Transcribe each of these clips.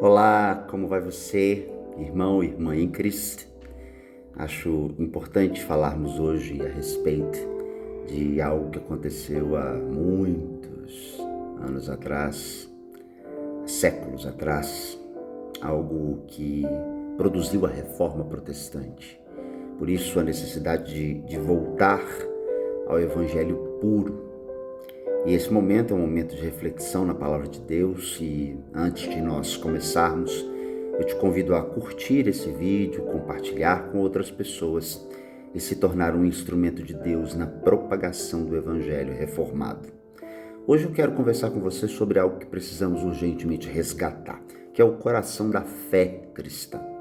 Olá, como vai você, irmão e irmã em Cristo? Acho importante falarmos hoje a respeito de algo que aconteceu há muitos anos atrás, séculos atrás, algo que produziu a Reforma Protestante. Por isso, a necessidade de voltar ao Evangelho puro. E esse momento é um momento de reflexão na Palavra de Deus e antes de nós começarmos, eu te convido a curtir esse vídeo, compartilhar com outras pessoas e se tornar um instrumento de Deus na propagação do Evangelho reformado. Hoje eu quero conversar com você sobre algo que precisamos urgentemente resgatar, que é o coração da fé cristã.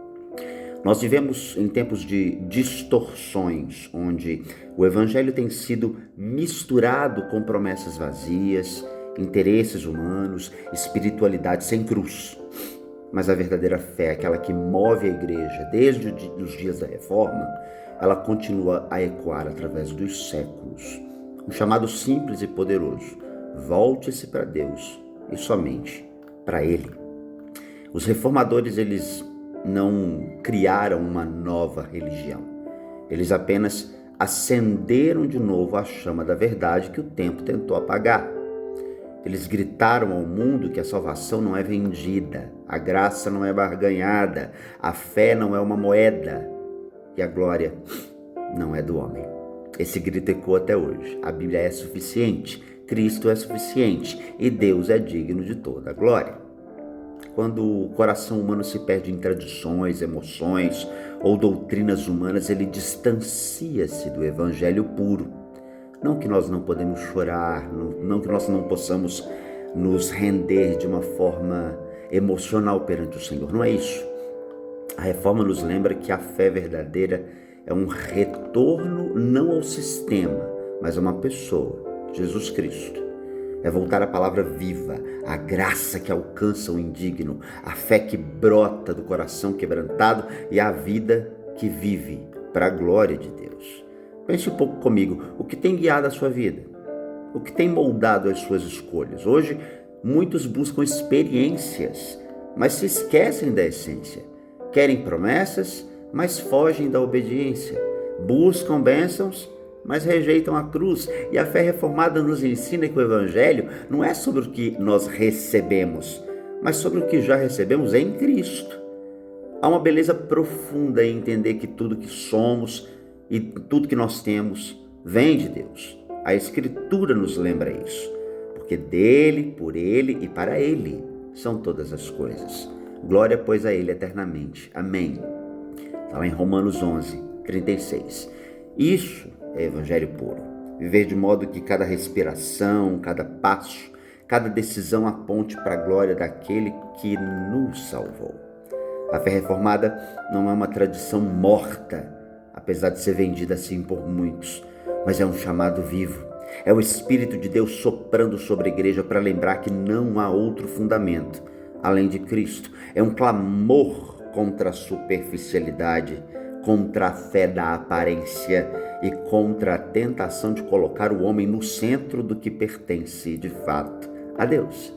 Nós vivemos em tempos de distorções, onde o evangelho tem sido misturado com promessas vazias, interesses humanos, espiritualidade sem cruz. Mas a verdadeira fé, aquela que move a igreja desde os dias da Reforma, ela continua a ecoar através dos séculos. Um chamado simples e poderoso: volte-se para Deus e somente para Ele. Os reformadores, eles não criaram uma nova religião. Eles apenas acenderam de novo a chama da verdade que o tempo tentou apagar. Eles gritaram ao mundo que a salvação não é vendida, a graça não é barganhada, a fé não é uma moeda e a glória não é do homem. Esse grito ecoa até hoje. A Bíblia é suficiente, Cristo é suficiente e Deus é digno de toda a glória. Quando o coração humano se perde em tradições, emoções ou doutrinas humanas, ele distancia-se do evangelho puro. Não que nós não podemos chorar, não que nós não possamos nos render de uma forma emocional perante o Senhor, não é isso. A reforma nos lembra que a fé verdadeira é um retorno não ao sistema, mas a uma pessoa, Jesus Cristo. É voltar à palavra viva, a graça que alcança o indigno, a fé que brota do coração quebrantado e a vida que vive para a glória de Deus. Pense um pouco comigo, o que tem guiado a sua vida? O que tem moldado as suas escolhas? Hoje, muitos buscam experiências, mas se esquecem da essência. Querem promessas, mas fogem da obediência. Buscam bênçãos, mas rejeitam a cruz. E a fé reformada nos ensina que o evangelho não é sobre o que nós recebemos, mas sobre o que já recebemos em Cristo. Há uma beleza profunda em entender que tudo que somos e tudo que nós temos vem de Deus. A Escritura nos lembra isso, porque dele, por ele e para ele são todas as coisas. Glória, pois, a ele eternamente. Amém. Está em Romanos 11, 36. Isso é evangelho puro. Viver de modo que cada respiração, cada passo, cada decisão aponte para a glória daquele que nos salvou. A fé reformada não é uma tradição morta, apesar de ser vendida assim por muitos, mas é um chamado vivo. É o Espírito de Deus soprando sobre a igreja para lembrar que não há outro fundamento além de Cristo. É um clamor contra a superficialidade, contra a fé da aparência e contra a tentação de colocar o homem no centro do que pertence de fato a Deus.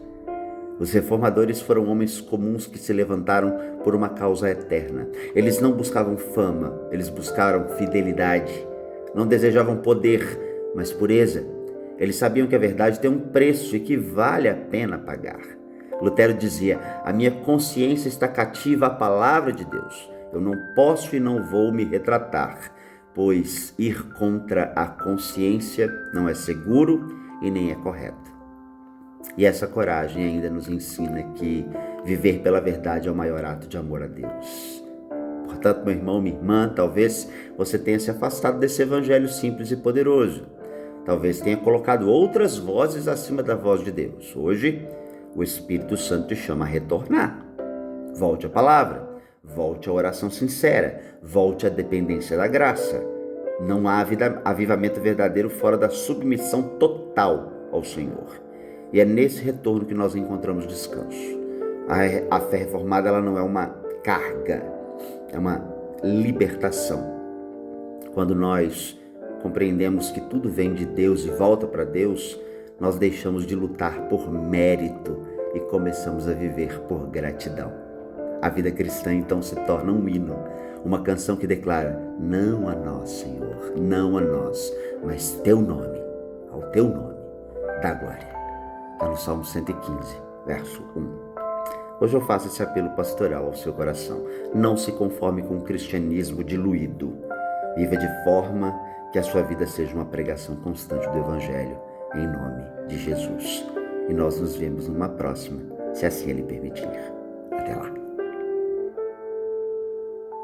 Os reformadores foram homens comuns que se levantaram por uma causa eterna. Eles não buscavam fama, eles buscaram fidelidade. Não desejavam poder, mas pureza. Eles sabiam que a verdade tem um preço e que vale a pena pagar. Lutero dizia: a minha consciência está cativa à palavra de Deus. Eu não posso e não vou me retratar, pois ir contra a consciência não é seguro e nem é correto. E essa coragem ainda nos ensina que viver pela verdade é o maior ato de amor a Deus. Portanto, meu irmão, minha irmã, talvez você tenha se afastado desse evangelho simples e poderoso. Talvez tenha colocado outras vozes acima da voz de Deus. Hoje, o Espírito Santo te chama a retornar. Volte à palavra. Volte à oração sincera, volte à dependência da graça. Não há avivamento verdadeiro fora da submissão total ao Senhor. E é nesse retorno que nós encontramos descanso. A fé reformada, ela não é uma carga, é uma libertação. Quando nós compreendemos que tudo vem de Deus e volta para Deus, nós deixamos de lutar por mérito e começamos a viver por gratidão. A vida cristã então se torna um hino, uma canção que declara: não a nós, Senhor, não a nós, mas teu nome, ao teu nome, dá glória. Está no Salmo 115, verso 1. Hoje eu faço esse apelo pastoral ao seu coração. Não se conforme com o cristianismo diluído. Viva de forma que a sua vida seja uma pregação constante do Evangelho, em nome de Jesus. E nós nos vemos numa próxima, se assim Ele permitir. Até lá.